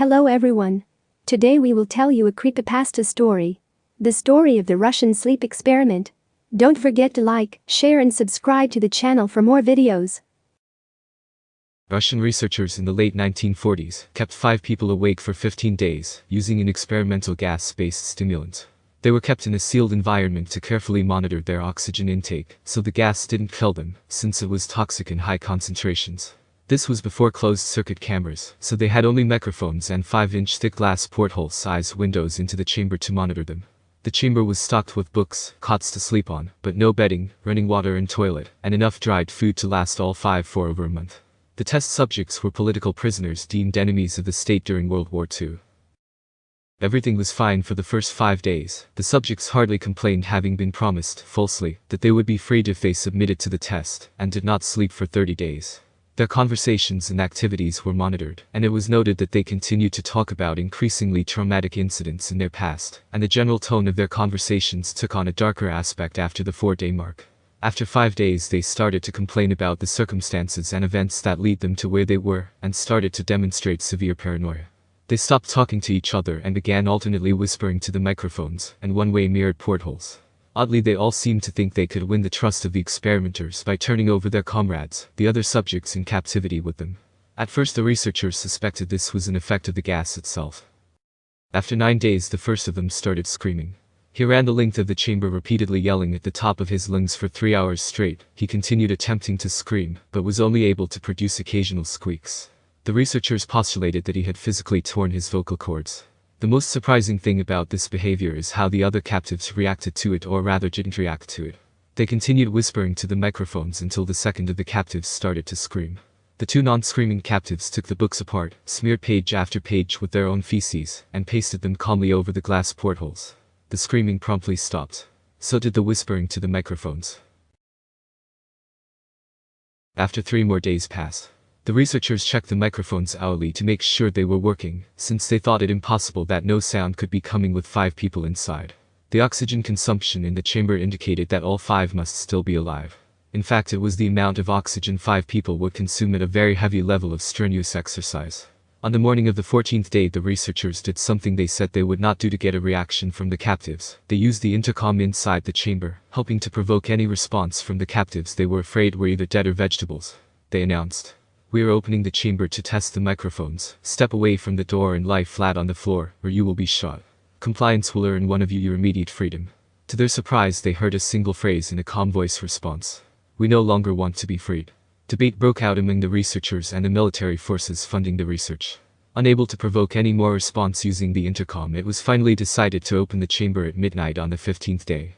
Hello everyone. Today we will tell you a creepypasta story. The story of the Russian sleep experiment. Don't forget to like, share and subscribe to the channel for more videos. Russian researchers in the late 1940s kept 5 people awake for 15 days using an experimental gas-based stimulant. They were kept in a sealed environment to carefully monitor their oxygen intake so the gas didn't kill them, since it was toxic in high concentrations. This was before closed-circuit cameras, so they had only microphones and 5-inch thick glass porthole-sized windows into the chamber to monitor them. The chamber was stocked with books, cots to sleep on, but no bedding, running water and toilet, and enough dried food to last all 5 for over a month. The test subjects were political prisoners deemed enemies of the state during World War II. Everything was fine for the first 5 days. The subjects hardly complained, having been promised, falsely, that they would be freed if they submitted to the test, and did not sleep for 30 days. Their conversations and activities were monitored, and it was noted that they continued to talk about increasingly traumatic incidents in their past, and the general tone of their conversations took on a darker aspect after the 4-day mark. After 5 days they started to complain about the circumstances and events that lead them to where they were, and started to demonstrate severe paranoia. They stopped talking to each other and began alternately whispering to the microphones, and one-way mirrored portholes. Oddly, they all seemed to think they could win the trust of the experimenters by turning over their comrades, the other subjects in captivity, with them. At first the researchers suspected this was an effect of the gas itself. After 9 days the first of them started screaming. He ran the length of the chamber repeatedly yelling at the top of his lungs for 3 hours straight. He continued attempting to scream, but was only able to produce occasional squeaks. The researchers postulated that he had physically torn his vocal cords. The most surprising thing about this behavior is how the other captives reacted to it, or rather didn't react to it. They continued whispering to the microphones until the second of the captives started to scream. The 2 non-screaming captives took the books apart, smeared page after page with their own feces, and pasted them calmly over the glass portholes. The screaming promptly stopped. So did the whispering to the microphones. After 3 more days passed, the researchers checked the microphones hourly to make sure they were working, since they thought it impossible that no sound could be coming with 5 people inside. The oxygen consumption in the chamber indicated that all 5 must still be alive. In fact, it was the amount of oxygen 5 people would consume at a very heavy level of strenuous exercise. On the morning of the 14th day the researchers did something they said they would not do to get a reaction from the captives. They used the intercom inside the chamber, hoping to provoke any response from the captives they were afraid were either dead or vegetables. They announced, "We are opening the chamber to test the microphones. Step away from the door and lie flat on the floor, or you will be shot. Compliance will earn one of you your immediate freedom." To their surprise they heard a single phrase in a calm voice response: "We no longer want to be freed." Debate broke out among the researchers and the military forces funding the research. Unable to provoke any more response using the intercom, it was finally decided to open the chamber at midnight on the 15th day.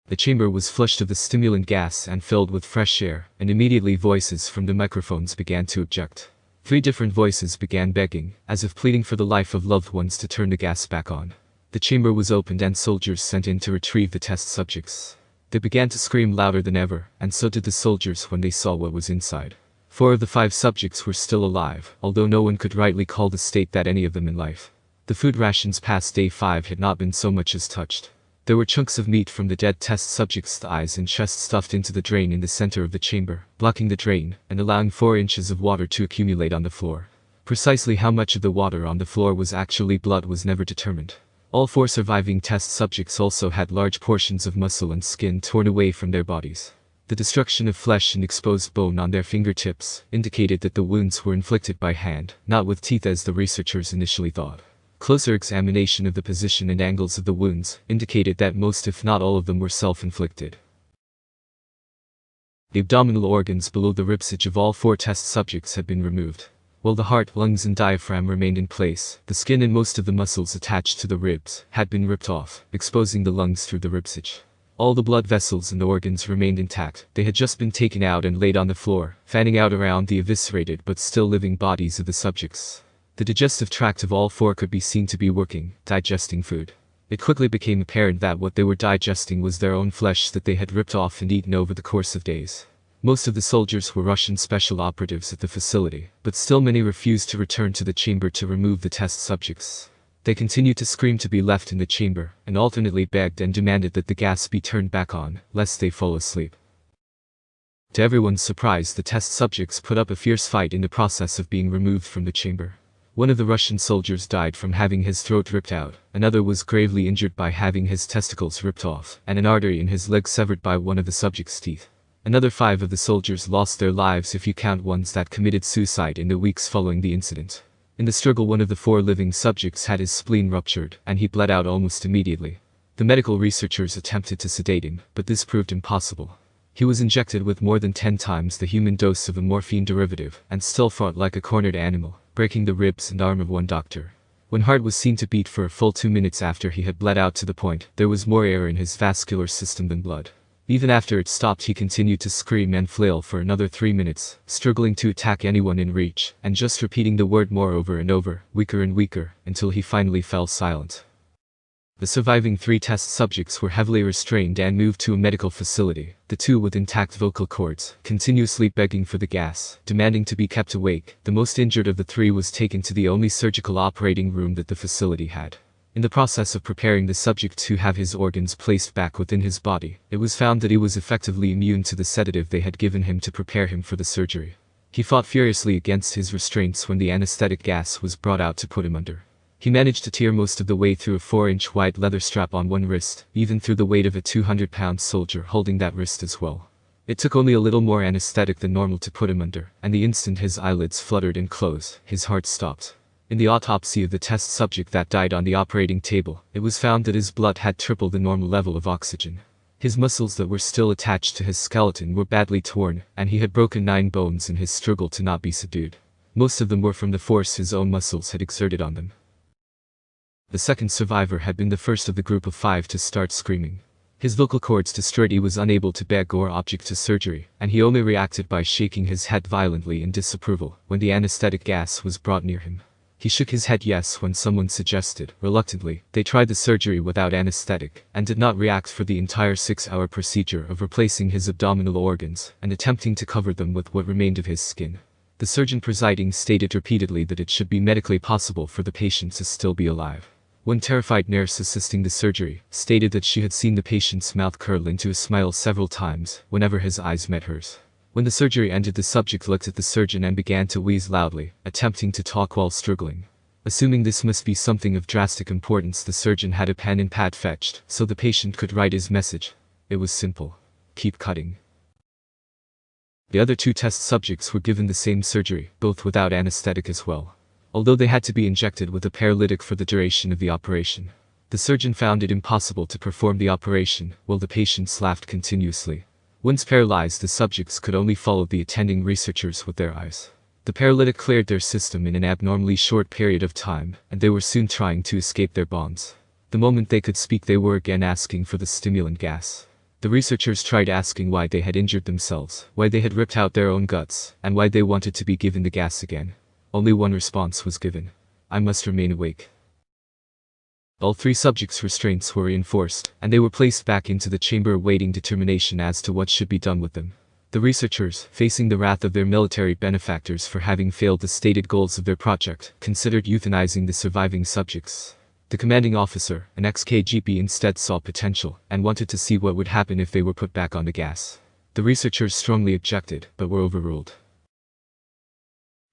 The chamber was flushed of the stimulant gas and filled with fresh air, and immediately voices from the microphones began to object. 3 different voices began begging, as if pleading for the life of loved ones, to turn the gas back on. The chamber was opened and soldiers sent in to retrieve the test subjects. They began to scream louder than ever, and so did the soldiers when they saw what was inside. 4 of the 5 subjects were still alive, although no one could rightly call the state that any of them in life. The food rations past day 5 had not been so much as touched. There were chunks of meat from the dead test subjects' thighs and chest stuffed into the drain in the center of the chamber, blocking the drain, and allowing 4 inches of water to accumulate on the floor. Precisely how much of the water on the floor was actually blood was never determined. All 4 surviving test subjects also had large portions of muscle and skin torn away from their bodies. The destruction of flesh and exposed bone on their fingertips indicated that the wounds were inflicted by hand, not with teeth as the researchers initially thought. Closer examination of the position and angles of the wounds indicated that most, if not all of them, were self-inflicted. The abdominal organs below the ribcage of all 4 test subjects had been removed. While the heart, lungs and diaphragm remained in place, the skin and most of the muscles attached to the ribs had been ripped off, exposing the lungs through the ribcage. All the blood vessels and the organs remained intact. They had just been taken out and laid on the floor, fanning out around the eviscerated but still living bodies of the subjects. The digestive tract of all 4 could be seen to be working, digesting food. It quickly became apparent that what they were digesting was their own flesh that they had ripped off and eaten over the course of days. Most of the soldiers were Russian special operatives at the facility, but still many refused to return to the chamber to remove the test subjects. They continued to scream to be left in the chamber, and alternately begged and demanded that the gas be turned back on, lest they fall asleep. To everyone's surprise, the test subjects put up a fierce fight in the process of being removed from the chamber. One of the Russian soldiers died from having his throat ripped out, another was gravely injured by having his testicles ripped off, and an artery in his leg severed by one of the subject's teeth. Another 5 of the soldiers lost their lives if you count ones that committed suicide in the weeks following the incident. In the struggle, one of the 4 living subjects had his spleen ruptured, and he bled out almost immediately. The medical researchers attempted to sedate him, but this proved impossible. He was injected with more than 10 times the human dose of a morphine derivative, and still fought like a cornered animal, breaking the ribs and arm of one doctor. When heart was seen to beat for a full 2 minutes after he had bled out to the point there was more air in his vascular system than blood. Even after it stopped, he continued to scream and flail for another 3 minutes, struggling to attack anyone in reach, and just repeating the word more over and over, weaker and weaker, until he finally fell silent. The surviving 3 test subjects were heavily restrained and moved to a medical facility, the 2 with intact vocal cords, continuously begging for the gas, demanding to be kept awake. The most injured of the 3 was taken to the only surgical operating room that the facility had. In the process of preparing the subject to have his organs placed back within his body, it was found that he was effectively immune to the sedative they had given him to prepare him for the surgery. He fought furiously against his restraints when the anesthetic gas was brought out to put him under. He managed to tear most of the way through a 4-inch white leather strap on one wrist, even through the weight of a 200-pound soldier holding that wrist as well. It took only a little more anesthetic than normal to put him under, and the instant his eyelids fluttered and closed, his heart stopped. In the autopsy of the test subject that died on the operating table, it was found that his blood had tripled the normal level of oxygen. His muscles that were still attached to his skeleton were badly torn, and he had broken 9 bones in his struggle to not be subdued. Most of them were from the force his own muscles had exerted on them. The second survivor had been the first of the group of 5 to start screaming. His vocal cords destroyed, he was unable to beg or object to surgery, and he only reacted by shaking his head violently in disapproval when the anesthetic gas was brought near him. He shook his head yes when someone suggested, reluctantly, they tried the surgery without anesthetic, and did not react for the entire 6-hour procedure of replacing his abdominal organs and attempting to cover them with what remained of his skin. The surgeon presiding stated repeatedly that it should be medically possible for the patient to still be alive. One terrified nurse assisting the surgery stated that she had seen the patient's mouth curl into a smile several times whenever his eyes met hers. When the surgery ended, the subject looked at the surgeon and began to wheeze loudly, attempting to talk while struggling. Assuming this must be something of drastic importance, the surgeon had a pen and pad fetched so the patient could write his message. It was simple. Keep cutting. The other 2 test subjects were given the same surgery, both without anesthetic as well. Although they had to be injected with a paralytic for the duration of the operation. The surgeon found it impossible to perform the operation while the patients laughed continuously. Once paralyzed, the subjects could only follow the attending researchers with their eyes. The paralytic cleared their system in an abnormally short period of time, and they were soon trying to escape their bonds. The moment they could speak, they were again asking for the stimulant gas. The researchers tried asking why they had injured themselves, why they had ripped out their own guts, and why they wanted to be given the gas again. Only one response was given. I must remain awake. All 3 subjects' restraints were reinforced, and they were placed back into the chamber awaiting determination as to what should be done with them. The researchers, facing the wrath of their military benefactors for having failed the stated goals of their project, considered euthanizing the surviving subjects. The commanding officer, an ex-KGB, instead saw potential, and wanted to see what would happen if they were put back on the gas. The researchers strongly objected, but were overruled.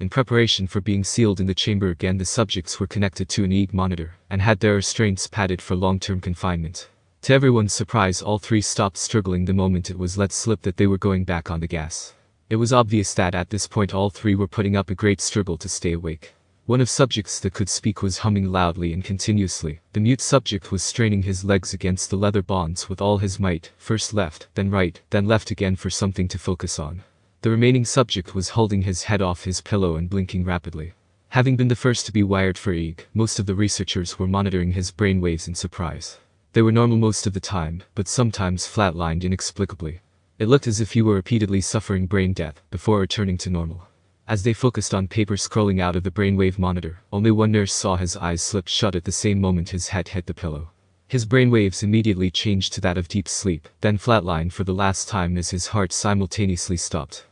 In preparation for being sealed in the chamber again, the subjects were connected to an EEG monitor, and had their restraints padded for long-term confinement. To everyone's surprise, all 3 stopped struggling the moment it was let slip that they were going back on the gas. It was obvious that at this point all 3 were putting up a great struggle to stay awake. One of subjects that could speak was humming loudly and continuously. The mute subject was straining his legs against the leather bonds with all his might, first left, then right, then left again for something to focus on. The remaining subject was holding his head off his pillow and blinking rapidly. Having been the first to be wired for EEG, most of the researchers were monitoring his brainwaves in surprise. They were normal most of the time, but sometimes flatlined inexplicably. It looked as if he were repeatedly suffering brain death before returning to normal. As they focused on paper scrolling out of the brainwave monitor, only one nurse saw his eyes slip shut at the same moment his head hit the pillow. His brainwaves immediately changed to that of deep sleep, then flatlined for the last time as his heart simultaneously stopped.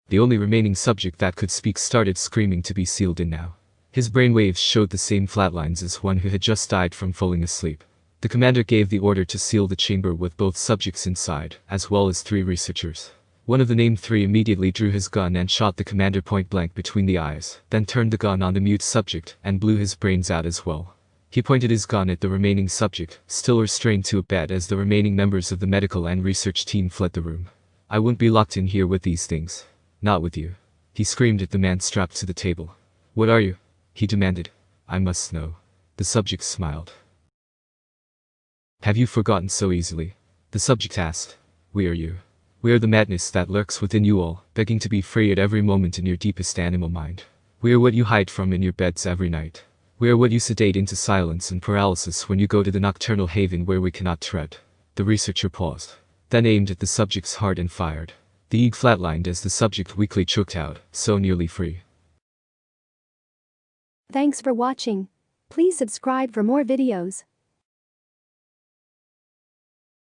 The only remaining subject that could speak started screaming to be sealed in now. His brainwaves showed the same flatlines as one who had just died from falling asleep. The commander gave the order to seal the chamber with both subjects inside, as well as 3 researchers. One of the named three immediately drew his gun and shot the commander point blank between the eyes, then turned the gun on the mute subject and blew his brains out as well. He pointed his gun at the remaining subject, still restrained to a bed as the remaining members of the medical and research team fled the room. I wouldn't be locked in here with these things. Not with you. He screamed at the man strapped to the table. What are you? He demanded. I must know. The subject smiled. Have you forgotten so easily? The subject asked. We are you. We are the madness that lurks within you all, begging to be free at every moment in your deepest animal mind. We are what you hide from in your beds every night. We are what you sedate into silence and paralysis when you go to the nocturnal haven where we cannot tread. The researcher paused, then aimed at the subject's heart and fired. The egg flatlined as the subject weakly choked out, so nearly free. Thanks for watching. Please subscribe for more videos.